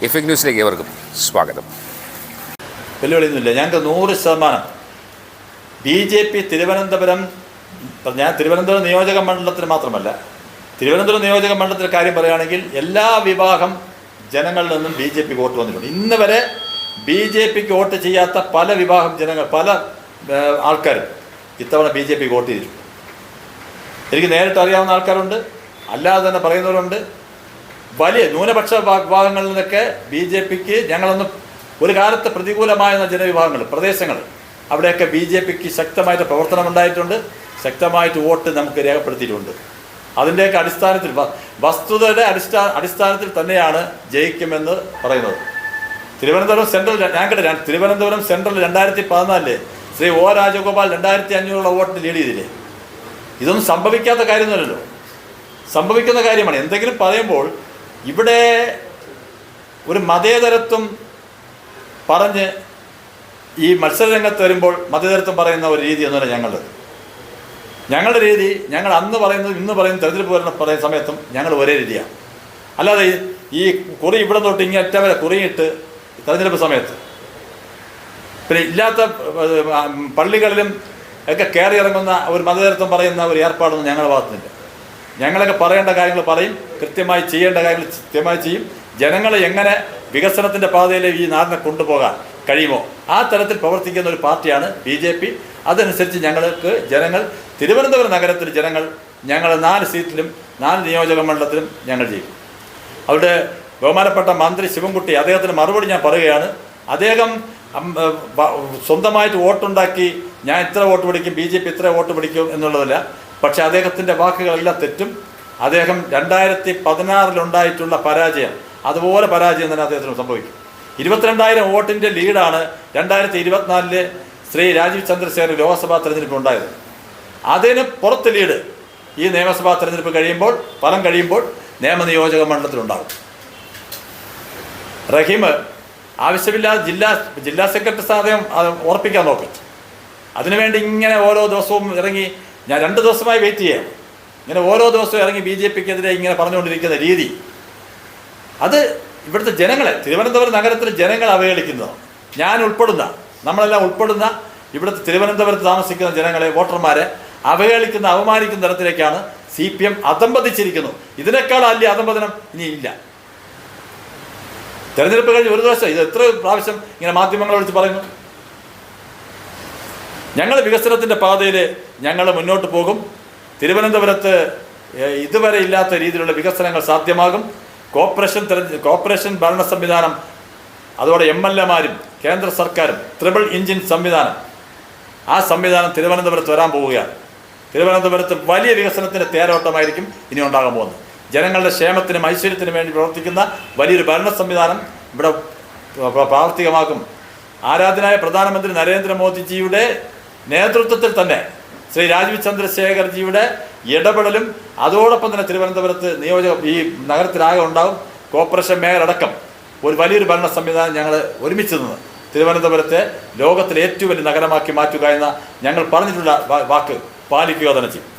Effect ന്യൂസിലേക്ക് ഏവർക്കും സ്വാഗതം. വെല്ലുവിളിയൊന്നുമില്ല. ഞങ്ങൾക്ക് 100% BJP തിരുവനന്തപുരം, ഞാൻ തിരുവനന്തപുരം നിയോജക മണ്ഡലത്തിന് മാത്രമല്ല, തിരുവനന്തപുരം നിയോജക മണ്ഡലത്തിൻ്റെ കാര്യം പറയുകയാണെങ്കിൽ എല്ലാ വിഭാഗം ജനങ്ങളിൽ നിന്നും BJP വോട്ട് വന്നിട്ടുണ്ട്. ഇന്ന് വരെ BJPക്ക് വോട്ട് ചെയ്യാത്ത പല വിഭാഗം ജനങ്ങൾ, പല ആൾക്കാരും ഇത്തവണ BJP വോട്ട് ചെയ്തിട്ടുണ്ട്. എനിക്ക് നേരിട്ട് അറിയാവുന്ന ആൾക്കാരുണ്ട്, അല്ലാതെ തന്നെ പറയുന്നവരുണ്ട്. വലിയ ന്യൂനപക്ഷ വിഭാഗങ്ങളിൽ നിന്നൊക്കെ BJPക്ക് ഞങ്ങളൊന്ന് ഒരു കാലത്ത് പ്രതികൂലമായ ജനവിഭാഗങ്ങൾ, പ്രദേശങ്ങൾ, അവിടെയൊക്കെ BJPക്ക് ശക്തമായിട്ട് പ്രവർത്തനം ഉണ്ടായിട്ടുണ്ട്, ശക്തമായിട്ട് വോട്ട് നമുക്ക് രേഖപ്പെടുത്തിയിട്ടുണ്ട്. അതിൻ്റെയൊക്കെ അടിസ്ഥാനത്തിൽ, വസ്തുതയുടെ അടിസ്ഥാനത്തിൽ തന്നെയാണ് ജയിക്കുമെന്ന് പറയുന്നത്. Thiruvananthapuram central, Thiruvananthapuram central 2014 Shri O Rajagopal 2500 വോട്ടിന് ലീഡ് ചെയ്തില്ലേ? ഇതൊന്നും സംഭവിക്കാത്ത കാര്യമൊന്നുമല്ലല്ലോ, സംഭവിക്കുന്ന കാര്യമാണ്. എന്തെങ്കിലും പറയുമ്പോൾ ഇവിടെ ഒരു മതേതരത്വം പറഞ്ഞ് ഈ മത്സരരംഗത്ത് വരുമ്പോൾ മതേതരത്വം പറയുന്ന ഒരു രീതി ഒന്നുമല്ല ഞങ്ങളുടെ രീതി. ഞങ്ങൾ അന്ന് പറയുന്നത് ഇന്ന് പറയുന്ന തെരഞ്ഞെടുപ്പ് പറയുന്ന സമയത്തും ഞങ്ങൾ ഒരേ രീതിയാണ്. അല്ലാതെ ഈ കുറി ഇവിടെ തൊട്ട് ഇങ്ങേറ്റ വരെ കുറിയിട്ട് തെരഞ്ഞെടുപ്പ് സമയത്ത് പിന്നെ ഇല്ലാത്ത പള്ളികളിലും ഒക്കെ കയറി ഇറങ്ങുന്ന ഒരു മതേതരത്വം പറയുന്ന ഒരു ഏർപ്പാടൊന്നും ഞങ്ങളുടെ ഭാഗത്തുനിന്നില്ല. ഞങ്ങളൊക്കെ പറയേണ്ട കാര്യങ്ങൾ പറയും, കൃത്യമായി ചെയ്യേണ്ട കാര്യങ്ങൾ കൃത്യമായി ചെയ്യും. ജനങ്ങളെ എങ്ങനെ വികസനത്തിൻ്റെ പാതയിൽ ഈ നാടിനെ കൊണ്ടുപോകാൻ കഴിയുമോ ആ തരത്തിൽ പ്രവർത്തിക്കുന്ന ഒരു പാർട്ടിയാണ് BJP. അതനുസരിച്ച് ഞങ്ങൾക്ക് ജനങ്ങൾ, തിരുവനന്തപുരം നഗരത്തിൽ ജനങ്ങൾ, ഞങ്ങൾ 4 സീറ്റിലും 4 നിയോജക മണ്ഡലത്തിലും ഞങ്ങൾ ചെയ്യും. അവിടെ ബഹുമാനപ്പെട്ട മന്ത്രി ശിവൻകുട്ടി, അദ്ദേഹത്തിന് മറുപടി ഞാൻ പറയുകയാണ്. അദ്ദേഹം സ്വന്തമായിട്ട് വോട്ടുണ്ടാക്കി ഞാൻ ഇത്ര വോട്ട് പിടിക്കും, BJP ഇത്ര വോട്ട് പിടിക്കും എന്നുള്ളതല്ല. പക്ഷേ അദ്ദേഹത്തിൻ്റെ വാക്കുകളെല്ലാം തെറ്റും. അദ്ദേഹം 2016 പരാജയം, അതുപോലെ പരാജയം തന്നെ അദ്ദേഹത്തിന് സംഭവിക്കും. 22,000 വോട്ടിൻ്റെ ലീഡാണ് 2024 ശ്രീ രാജീവ് ചന്ദ്രശേഖർ ലോക്സഭാ തെരഞ്ഞെടുപ്പ് ഉണ്ടായത്. അതിന് പുറത്ത് ലീഡ് ഈ നിയമസഭാ തെരഞ്ഞെടുപ്പ് കഴിയുമ്പോൾ, ഫലം കഴിയുമ്പോൾ നിയമനിയോജക മണ്ഡലത്തിലുണ്ടാകും. റഹീം ആവശ്യമില്ലാതെ ജില്ലാ സെക്രട്ടറി സ്ഥാനം ഉറപ്പിക്കാൻ നോക്കും. അതിനുവേണ്ടി ഇങ്ങനെ ഓരോ ദിവസവും ഇറങ്ങി, ഞാൻ 2 ദിവസമായി വെയിറ്റ് ചെയ്യാം, ഇങ്ങനെ ഓരോ ദിവസവും ഇറങ്ങി BJPക്കെതിരെ ഇങ്ങനെ പറഞ്ഞുകൊണ്ടിരിക്കുന്ന രീതി, അത് ഇവിടുത്തെ ജനങ്ങളെ, തിരുവനന്തപുരം നഗരത്തിലെ ജനങ്ങൾ അവഹേളിക്കുന്നതാണ്. ഞാൻ ഉൾപ്പെടുന്ന, നമ്മളെല്ലാം ഉൾപ്പെടുന്ന ഇവിടുത്തെ തിരുവനന്തപുരത്ത് താമസിക്കുന്ന ജനങ്ങളെ, വോട്ടർമാരെ അവഹേളിക്കുന്ന, അവമാനിക്കുന്ന തരത്തിലേക്കാണ് CPM അധംപതിച്ചിരിക്കുന്നു. ഇതിനേക്കാൾ വലിയ അധംപതനം ഇനി ഇല്ല. തെരഞ്ഞെടുപ്പ് കഴിഞ്ഞ് ഒരു ദിവസം ഇത് എത്ര പ്രാവശ്യം ഇങ്ങനെ മാധ്യമങ്ങളെ വിളിച്ച് പറയുന്നു. ഞങ്ങൾ വികസനത്തിൻ്റെ പാതയിൽ ഞങ്ങൾ മുന്നോട്ട് പോകും. തിരുവനന്തപുരത്ത് ഇതുവരെ ഇല്ലാത്ത രീതിയിലുള്ള വികസനങ്ങൾ സാധ്യമാകും. കോർപ്പറേഷൻ ഭരണ സംവിധാനം, അതോടെ MLA-മാരും കേന്ദ്ര സർക്കാരും ട്രിപ്പിൾ എഞ്ചിൻ സംവിധാനം, ആ സംവിധാനം തിരുവനന്തപുരത്ത് വരാൻ പോവുകയാണ്. തിരുവനന്തപുരത്ത് വലിയ വികസനത്തിൻ്റെ തേരോട്ടമായിരിക്കും ഇനി ഉണ്ടാകാൻ പോകുന്നത്. ജനങ്ങളുടെ ക്ഷേമത്തിനും ഐശ്വര്യത്തിനും വേണ്ടി പ്രവർത്തിക്കുന്ന വലിയൊരു ഭരണ സംവിധാനം ഇവിടെ പ്രാവർത്തികമാക്കും. ആരാധനായ പ്രധാനമന്ത്രി നരേന്ദ്രമോദിജിയുടെ നേതൃത്വത്തിൽ തന്നെ ശ്രീ രാജീവ് ചന്ദ്രശേഖർജിയുടെ ഇടപെടലും, അതോടൊപ്പം തന്നെ തിരുവനന്തപുരത്ത് ഈ നഗരത്തിലാകെ ഉണ്ടാകും. കോർപ്പറേഷൻ മേയർ അടക്കം ഒരു വലിയൊരു ഭരണ സംവിധാനം ഞങ്ങൾ ഒരുമിച്ച് നിന്ന് തിരുവനന്തപുരത്തെ ലോകത്തിലെ ഏറ്റവും വലിയ നഗരമാക്കി മാറ്റുക എന്ന ഞങ്ങൾ പറഞ്ഞിട്ടുള്ള വാക്ക് പാലിക്കുക തന്നെ ചെയ്യും.